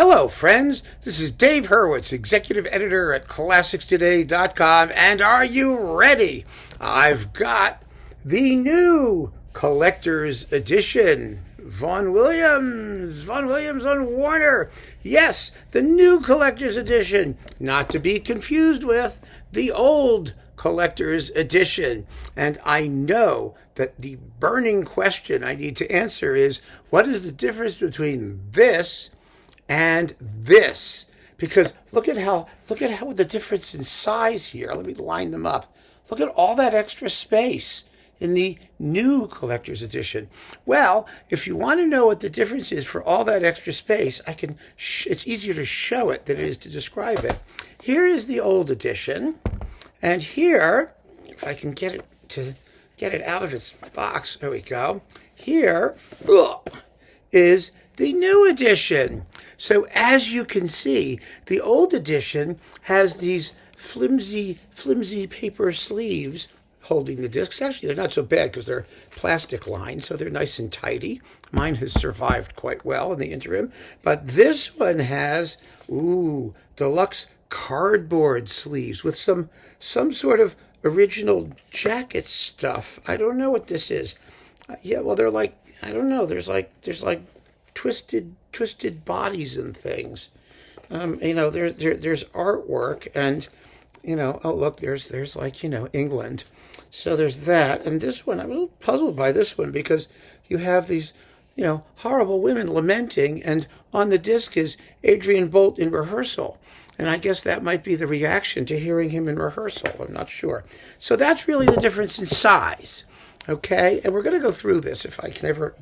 Hello, friends. This is Dave Hurwitz, executive editor at ClassicsToday.com. And are you ready? I've got the new collector's edition. Vaughan Williams on Warner. Yes, the new collector's edition. Not to be confused with the old collector's edition. And I know that the burning question I need to answer is, what is the difference between this and this? Because look at how the difference in size here. Let me line them up. Look at all that extra space in the new collector's edition. Well, if you want to know what the difference is for all that extra space, it's easier to show it than it is to describe it. Here is the old edition, and here, if I can get it out of its box, there we go. Here is the new edition. So as you can see, the old edition has these flimsy paper sleeves holding the discs. Actually, they're not so bad because they're plastic lined, so they're nice and tidy. Mine has survived quite well in the interim. But this one has, deluxe cardboard sleeves with some sort of original jacket stuff. I don't know what this is. They're like, I don't know. There's like twisted bodies and things. There's artwork and, look, there's like, England. So there's that. And this one, I was a little puzzled by this one because you have these, horrible women lamenting, and on the disc is Adrian Bolt in rehearsal. And I guess that might be the reaction to hearing him in rehearsal. I'm not sure. So that's really the difference in size. Okay, and we're going to go through this if I can ever,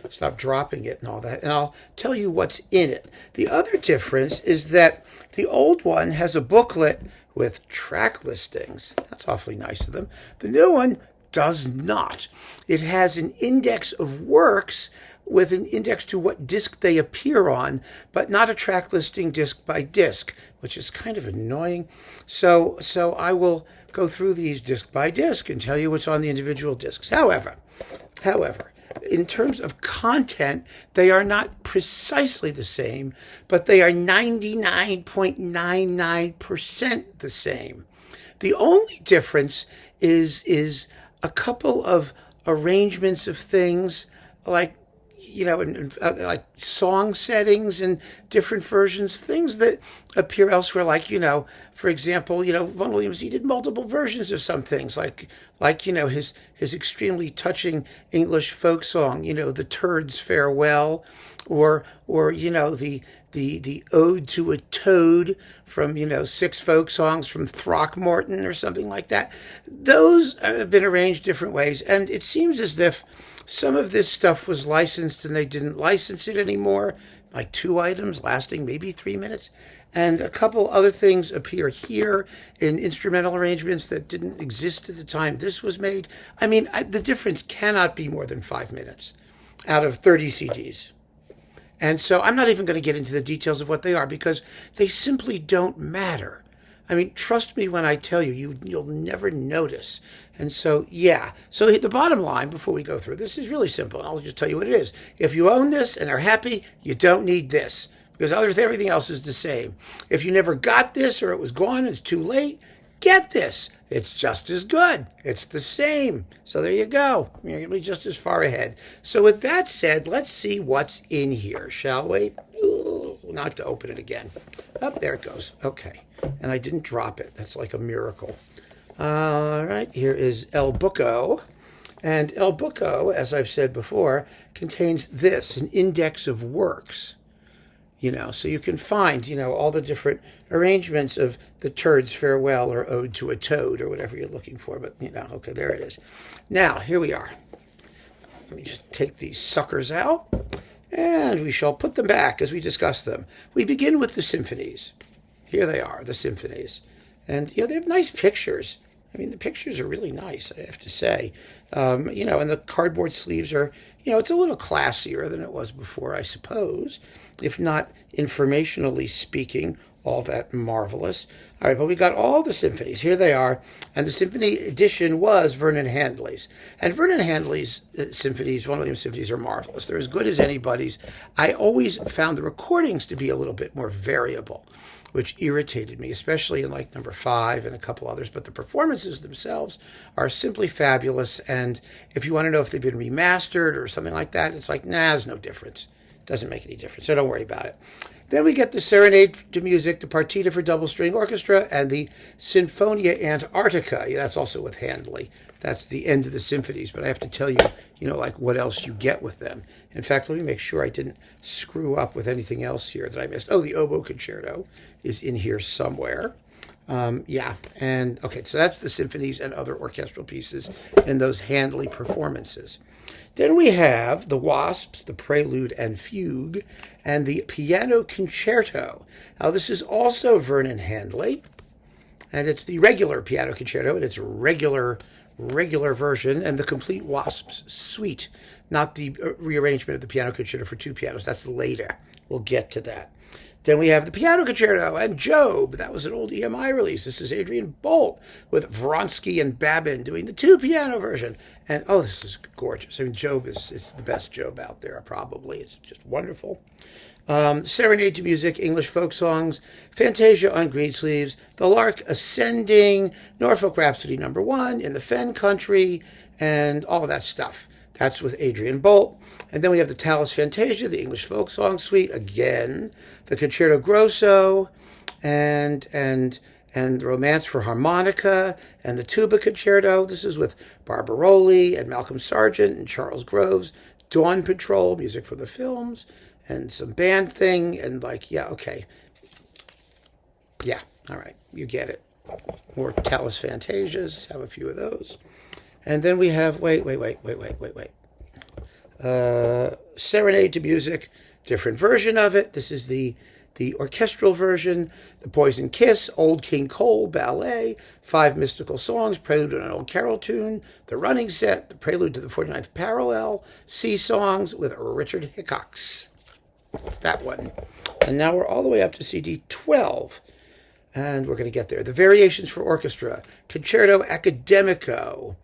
stop dropping it and all that. And I'll tell you what's in it. The other difference is that the old one has a booklet with track listings. That's awfully nice of them. The new one does not. It has an index of works with an index to what disc they appear on, but not a track listing disc by disc, which is kind of annoying. So I will go through these disc by disc and tell you what's on the individual discs. However, in terms of content, they are not precisely the same, but they are 99.99% the same. The only difference is a couple of arrangements of things, like like song settings and different versions, things that appear elsewhere. Like, for example, Vaughan Williams, he did multiple versions of some things, like his extremely touching English folk song, The Turd's Farewell, or the Ode to a Toad from, 6 folk songs from Throckmorton or something like that. Those have been arranged different ways, and it seems as if some of this stuff was licensed and they didn't license it anymore, like 2 items lasting maybe 3 minutes. And a couple other things appear here in instrumental arrangements that didn't exist at the time this was made. I mean, the difference cannot be more than 5 minutes out of 30 CDs. And so I'm not even going to get into the details of what they are because they simply don't matter. I mean, trust me when I tell you, you'll never notice. And so, So the bottom line, before we go through this, is really simple. And I'll just tell you what it is. If you own this and are happy, you don't need this, because everything else is the same. If you never got this or it was gone, it's too late, get this. It's just as good. It's the same. So there you go. You're going to be just as far ahead. So with that said, let's see what's in here, shall we? Ooh, now I have to open it again. There it goes. Okay. And I didn't drop it. That's like a miracle. All right. Here is El Bucco. And El Bucco, as I've said before, contains an index of works. So you can find, all the different arrangements of The Turd's Farewell or Ode to a Toad or whatever you're looking for. But, okay, there it is. Now, here we are. Let me just take these suckers out, and we shall put them back as we discuss them. We begin with the Symphonies. Here they are, the Symphonies. And, they have nice pictures. I mean, the pictures are really nice, I have to say. And the cardboard sleeves are, it's a little classier than it was before, I suppose, if not informationally speaking, all that marvelous. All right, but we got all the symphonies. Here they are. And the symphony edition was Vernon Handley's. And Vernon Handley's symphonies, Vaughan Williams symphonies, are marvelous. They're as good as anybody's. I always found the recordings to be a little bit more variable, which irritated me, especially in like number 5 and a couple others. But the performances themselves are simply fabulous. And if you want to know if they've been remastered or something like that, it's like, nah, there's no difference. Doesn't make any difference, so don't worry about it. Then we get the Serenade to Music, the Partita for Double String Orchestra, and the Sinfonia Antarctica. Yeah, that's also with Handley. That's the end of the symphonies, but I have to tell you, like what else you get with them. In fact, let me make sure I didn't screw up with anything else here that I missed. Oh, the Oboe Concerto is in here somewhere. Yeah, and okay, so that's the symphonies and other orchestral pieces in those Handley performances. Then we have the Wasps, the Prelude and Fugue, and the Piano Concerto. Now, this is also Vernon Handley, and it's the regular Piano Concerto, and it's a regular version, and the complete Wasps suite, not the rearrangement of the Piano Concerto for 2 pianos. That's later. We'll get to that. Then we have the Piano Concerto and Job. That was an old EMI release. This is Adrian Bolt with Vronsky and Babin doing the 2-piano version. And, oh, this is gorgeous. I mean, Job it's the best Job out there, probably. It's just wonderful. Serenade to Music, English Folk Songs, Fantasia on Greensleeves, The Lark Ascending, Norfolk Rhapsody No. 1, In the Fen Country, and all of that stuff. That's with Adrian Bolt. And then we have the Talus Fantasia, the English Folk Song Suite, again, the Concerto Grosso, and the Romance for Harmonica, and the Tuba Concerto. This is with Barbaroli and Malcolm Sargent and Charles Groves. Dawn Patrol, music from the films, and some band thing, and yeah, okay. Yeah, all right, you get it. More Talus Fantasias, have a few of those. And then we have, wait. Serenade to Music, different version of it. This is the orchestral version. The Poison Kiss, Old King Cole Ballet, 5 mystical songs, Prelude to an Old Carol tune, The Running Set, the Prelude to the 49th Parallel, Sea Songs with Richard Hickox. That one. And now we're all the way up to CD 12. And we're going to get there. The Variations for Orchestra, Concerto Academico,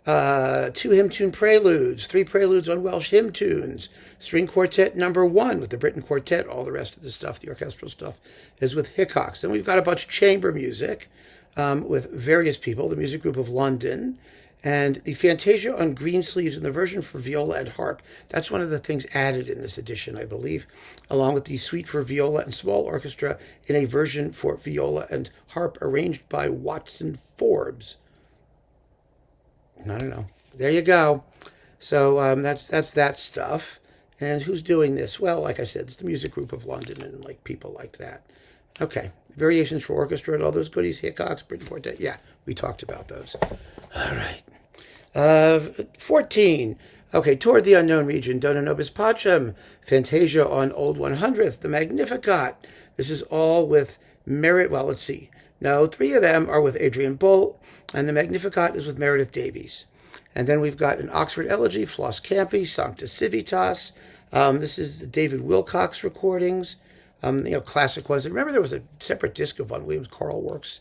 2 hymn tune preludes, 3 preludes on Welsh hymn tunes, String Quartet No. 1 with the Britten Quartet. All the rest of the stuff, the orchestral stuff, is with Hickox. Then we've got a bunch of chamber music with various people, the Music Group of London, and the Fantasia on Greensleeves and the version for viola and harp. That's one of the things added in this edition, I believe, along with the suite for viola and small orchestra in a version for viola and harp arranged by Watson Forbes. I don't know. There you go. So that's that stuff. And who's doing this? Well, like I said, it's the Music Group of London and people like that. Okay. Variations for Orchestra and all those goodies. Hickox, Britten Quartet. Yeah, we talked about those. All right. 14. Okay, Toward the Unknown Region. Dona Nobis Pacem. Fantasia on Old 100th. The Magnificat. This is all with Merit. Well, let's see. No, 3 of them are with Adrian Bolt, and the Magnificat is with Meredith Davies. And then we've got an Oxford Elegy, Floss Campi, Sancta Civitas. This is the David Wilcox recordings, classic ones. Remember there was a separate disc of Vaughan Williams choral works.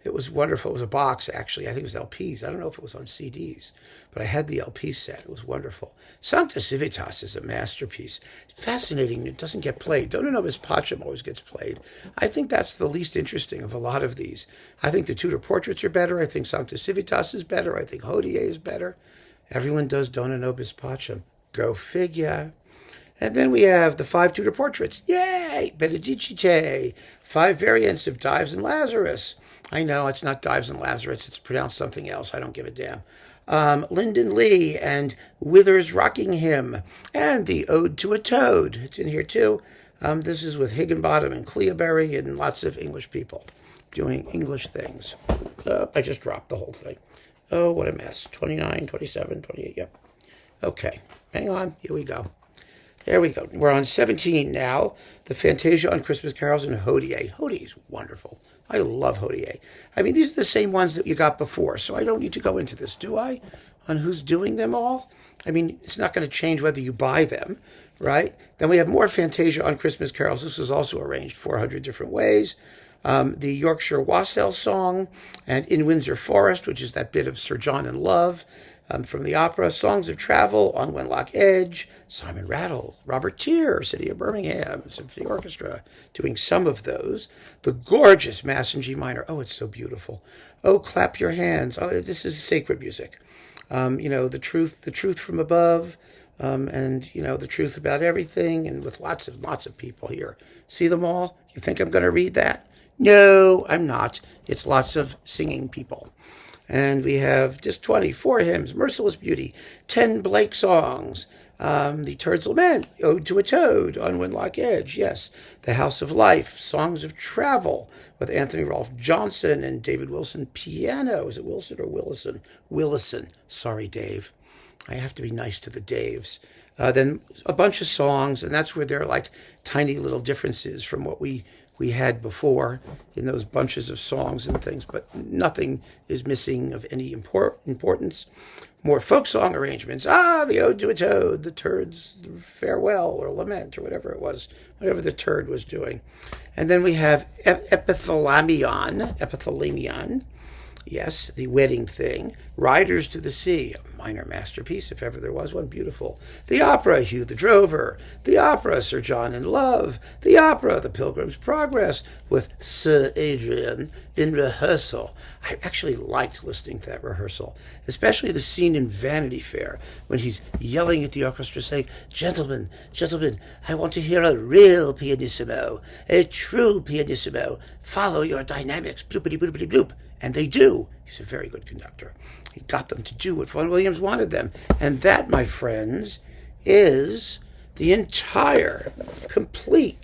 It was wonderful. It was a box, actually. I think it was LPs. I don't know if it was on CDs, but I had the LP set. It was wonderful. Sancta Civitas is a masterpiece. Fascinating. It doesn't get played. Dona Nobis Pacem always gets played. I think that's the least interesting of a lot of these. I think the Tutor portraits are better. I think Sancta Civitas is better. I think Hodie is better. Everyone does Dona Nobis Pacem. Go figure. And then we have the 5 Tutor portraits. Yay! Benedicite. 5 variants of Dives and Lazarus. I know it's not Dives and Lazarus. It's pronounced something else. I don't give a damn. Lyndon Lee and Withers Rocking Him. And the Ode to a Toad. It's in here too. This is with Higginbottom and Cleobury and lots of English people doing English things. I just dropped the whole thing. Oh, what a mess. 29, 27, 28. Yep. Okay. Hang on. Here we go. There we go. We're on 17 now. The Fantasia on Christmas Carols and Hodie. Hodie is wonderful. I love Hodie. I mean, these are the same ones that you got before, so I don't need to go into this, do I? On who's doing them all? I mean, it's not going to change whether you buy them, right? Then we have more Fantasia on Christmas Carols. This is also arranged 400 different ways. The Yorkshire Wassail Song, and In Windsor Forest, which is that bit of Sir John in Love, from the opera. Songs of Travel, On Wenlock Edge, Simon Rattle, Robert Tier, City of Birmingham Symphony Orchestra, doing some of those. The gorgeous Mass in G minor. Oh, it's so beautiful. Oh, Clap Your Hands. Oh, this is sacred music. The truth from above, and the truth about everything, and with lots of people here. See them all? You think I'm going to read that? No, I'm not. It's lots of singing people. And we have just 24 hymns, Merciless Beauty, 10 Blake songs, the Turd's Lament, Ode to a Toad, On Wenlock Edge, yes, The House of Life, Songs of Travel, with Anthony Rolfe Johnson and David Wilson piano. Is it Wilson or Willison? Willison. Sorry, Dave. I have to be nice to the Daves. Then a bunch of songs, and that's where there are like tiny little differences from what we had before in those bunches of songs and things, but nothing is missing of any importance. More folk song arrangements. The Ode to a Toad, the Turd's Farewell or Lament or whatever it was, whatever the Turd was doing. And then we have Epithalamion, yes, the wedding thing. Riders to the Sea, a minor masterpiece, if ever there was one, beautiful. The opera, Hugh the Drover. The opera, Sir John in Love. The opera, The Pilgrim's Progress, with Sir Adrian in rehearsal. I actually liked listening to that rehearsal, especially the scene in Vanity Fair when he's yelling at the orchestra saying, Gentlemen, I want to hear a real pianissimo, a true pianissimo. Follow your dynamics, bloopity bloopity bloop. And they do. He's a very good conductor. He got them to do what Vaughan Williams wanted them. And that, my friends, is the entire, complete,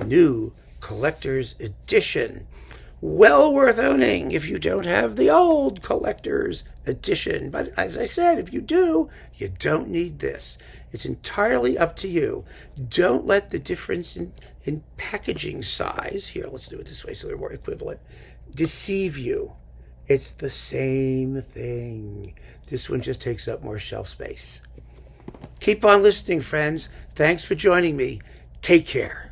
new collector's edition. Well worth owning if you don't have the old collector's edition. But as I said, if you do, you don't need this. It's entirely up to you. Don't let the difference in packaging size, here, let's do it this way so they're more equivalent, deceive you. It's the same thing. This one just takes up more shelf space. Keep on listening, friends. Thanks for joining me. Take care.